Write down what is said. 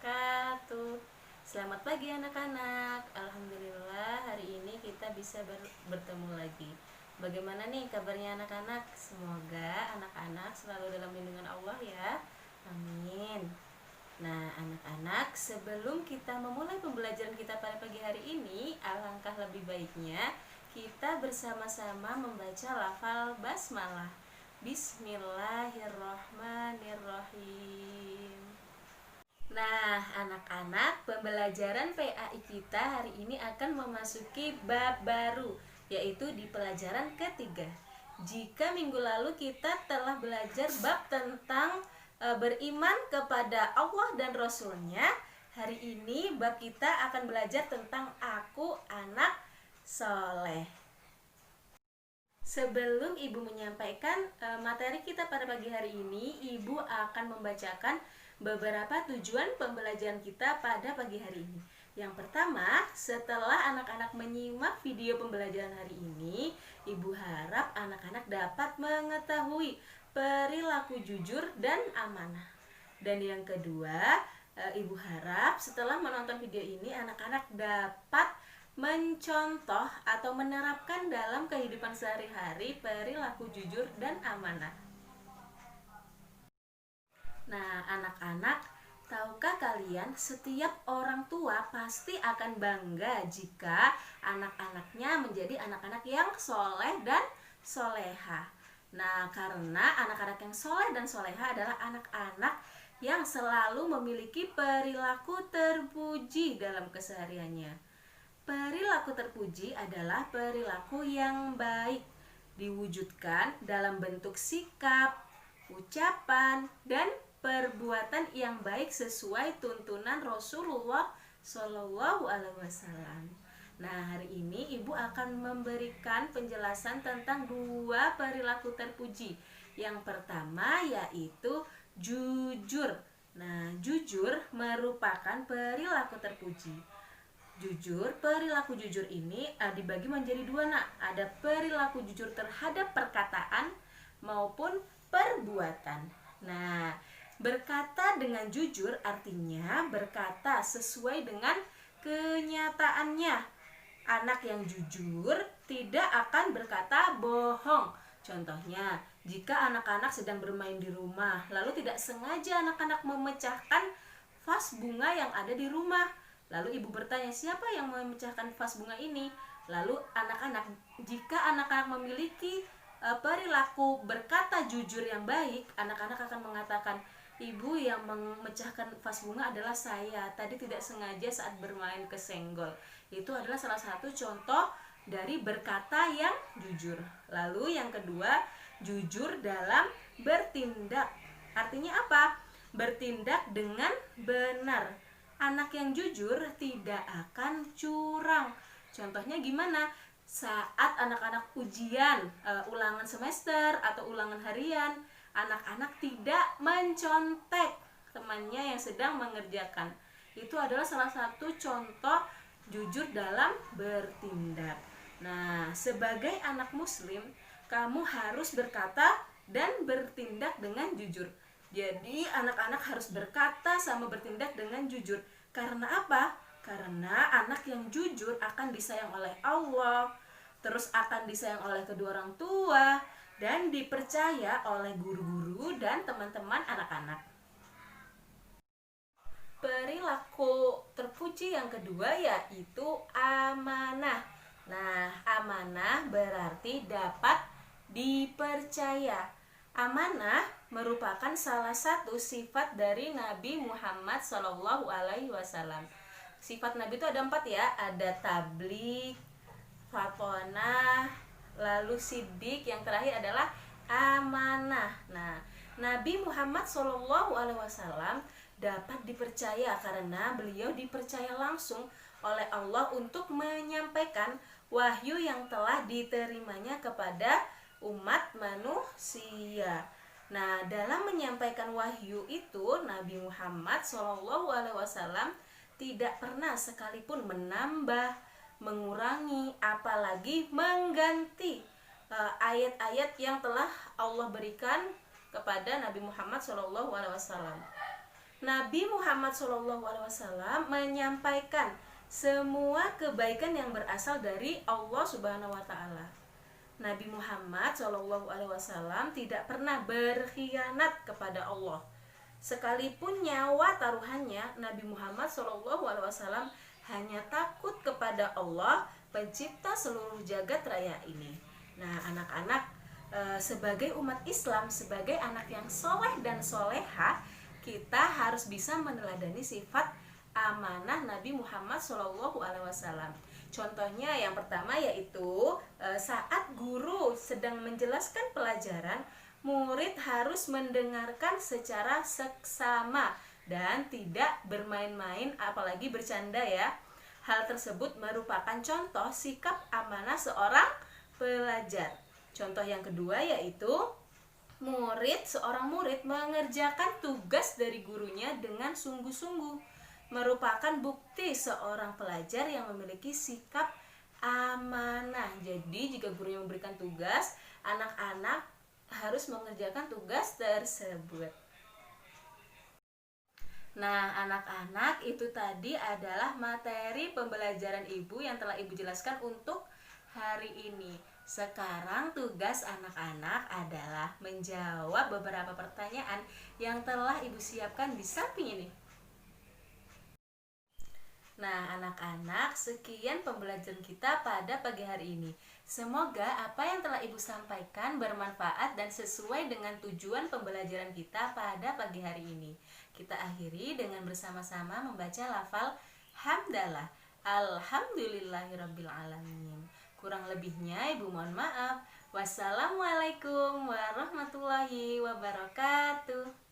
wabarakatuh. Selamat pagi anak-anak. Alhamdulillah hari ini kita bisa bertemu lagi. Bagaimana nih kabarnya anak-anak? Semoga anak-anak selalu dalam lindungan Allah ya. Amin. Nah anak-anak, sebelum kita memulai pembelajaran kita pada pagi hari ini, alangkah lebih baiknya kita bersama-sama membaca lafal basmalah. Bismillahirrohmanirrohim. Nah, anak-anak, pembelajaran PAI kita hari ini akan memasuki bab baru, yaitu di pelajaran ketiga. Jika minggu lalu kita telah belajar bab tentang beriman kepada Allah dan Rasulnya, hari ini bab kita akan belajar tentang aku anak soleh. Sebelum Ibu menyampaikan materi kita pada pagi hari ini, Ibu akan membacakan beberapa tujuan pembelajaran kita pada pagi hari ini. Yang pertama, setelah anak-anak menyimak video pembelajaran hari ini, Ibu harap anak-anak dapat mengetahui perilaku jujur dan amanah. Dan yang kedua, Ibu harap setelah menonton video ini anak-anak dapat mencontoh atau menerapkan dalam kehidupan sehari-hari perilaku jujur dan amanah. Nah, anak-anak, tahukah kalian setiap orang tua pasti akan bangga jika anak-anaknya menjadi anak-anak yang soleh dan soleha. Nah, karena anak-anak yang soleh dan soleha adalah anak-anak yang selalu memiliki perilaku terpuji dalam kesehariannya. Perilaku terpuji adalah perilaku yang baik, diwujudkan dalam bentuk sikap, ucapan, dan perbuatan yang baik sesuai tuntunan Rasulullah Shallallahu Alaihi Wasallam. Nah, hari ini Ibu akan memberikan penjelasan tentang dua perilaku terpuji. Yang pertama yaitu jujur. Nah, jujur merupakan perilaku terpuji. Perilaku jujur ini dibagi menjadi dua, nak. Ada perilaku jujur terhadap perkataan maupun perbuatan. Nah, berkata dengan jujur artinya berkata sesuai dengan kenyataannya. Anak yang jujur tidak akan berkata bohong. Contohnya, jika anak-anak sedang bermain di rumah, lalu tidak sengaja anak-anak memecahkan vas bunga yang ada di rumah. Lalu ibu bertanya, siapa yang memecahkan vas bunga ini? Lalu jika anak-anak memiliki perilaku berkata jujur yang baik, anak-anak akan mengatakan, ibu yang memecahkan vas bunga adalah saya. Tadi tidak sengaja saat bermain kesenggol. Itu adalah salah satu contoh dari berkata yang jujur. Lalu yang kedua, jujur dalam bertindak. Artinya apa? Bertindak dengan benar. Anak yang jujur tidak akan curang. Contohnya gimana? Saat anak-anak ujian, ulangan semester atau ulangan harian, anak-anak tidak mencontek temannya yang sedang mengerjakan. Itu adalah salah satu contoh jujur dalam bertindak. Nah, sebagai anak muslim, kamu harus berkata dan bertindak dengan jujur. Jadi anak-anak harus berkata sama bertindak dengan jujur. Karena apa? Karena anak yang jujur akan disayang oleh Allah, terus akan disayang oleh kedua orang tua, dan dipercaya oleh guru-guru dan teman-teman anak-anak. Perilaku terpuji yang kedua yaitu amanah. Nah, amanah berarti dapat dipercaya. Amanah merupakan salah satu sifat dari Nabi Muhammad Shallallahu Alaihi Wasallam. Sifat Nabi itu ada 4 ya, ada tabligh, fatonah, lalu siddiq, yang terakhir adalah amanah. Nah, Nabi Muhammad Shallallahu Alaihi Wasallam dapat dipercaya karena beliau dipercaya langsung oleh Allah untuk menyampaikan wahyu yang telah diterimanya kepada umat manusia. Nah, dalam menyampaikan wahyu itu Nabi Muhammad SAW tidak pernah sekalipun menambah, mengurangi, apalagi mengganti ayat-ayat yang telah Allah berikan kepada Nabi Muhammad SAW. Nabi Muhammad SAW menyampaikan semua kebaikan yang berasal dari Allah Subhanahu wa taala. Nabi Muhammad SAW tidak pernah berkhianat kepada Allah. Sekalipun nyawa taruhannya, Nabi Muhammad SAW hanya takut kepada Allah, pencipta seluruh jagat raya ini. Nah, anak-anak, sebagai umat Islam, sebagai anak yang soleh dan soleha, kita harus bisa meneladani sifat amanah Nabi Muhammad SAW. Contohnya yang pertama yaitu saat guru sedang menjelaskan pelajaran, murid harus mendengarkan secara seksama dan tidak bermain-main apalagi bercanda ya. Hal tersebut merupakan contoh sikap amanah seorang pelajar. Contoh yang kedua yaitu seorang murid mengerjakan tugas dari gurunya dengan sungguh-sungguh, merupakan bukti seorang pelajar yang memiliki sikap amanah. Jadi jika gurunya memberikan tugas, anak-anak harus mengerjakan tugas tersebut. Nah, anak-anak, itu tadi adalah materi pembelajaran Ibu yang telah Ibu jelaskan untuk hari ini. Sekarang tugas anak-anak adalah menjawab beberapa pertanyaan yang telah Ibu siapkan di samping ini. Nah, anak-anak, sekian pembelajaran kita pada pagi hari ini. Semoga apa yang telah Ibu sampaikan bermanfaat dan sesuai dengan tujuan pembelajaran kita pada pagi hari ini. Kita akhiri dengan bersama-sama membaca lafal hamdalah. Alhamdulillahirrabbilalamin. Kurang lebihnya Ibu mohon maaf. Wassalamualaikum warahmatullahi wabarakatuh.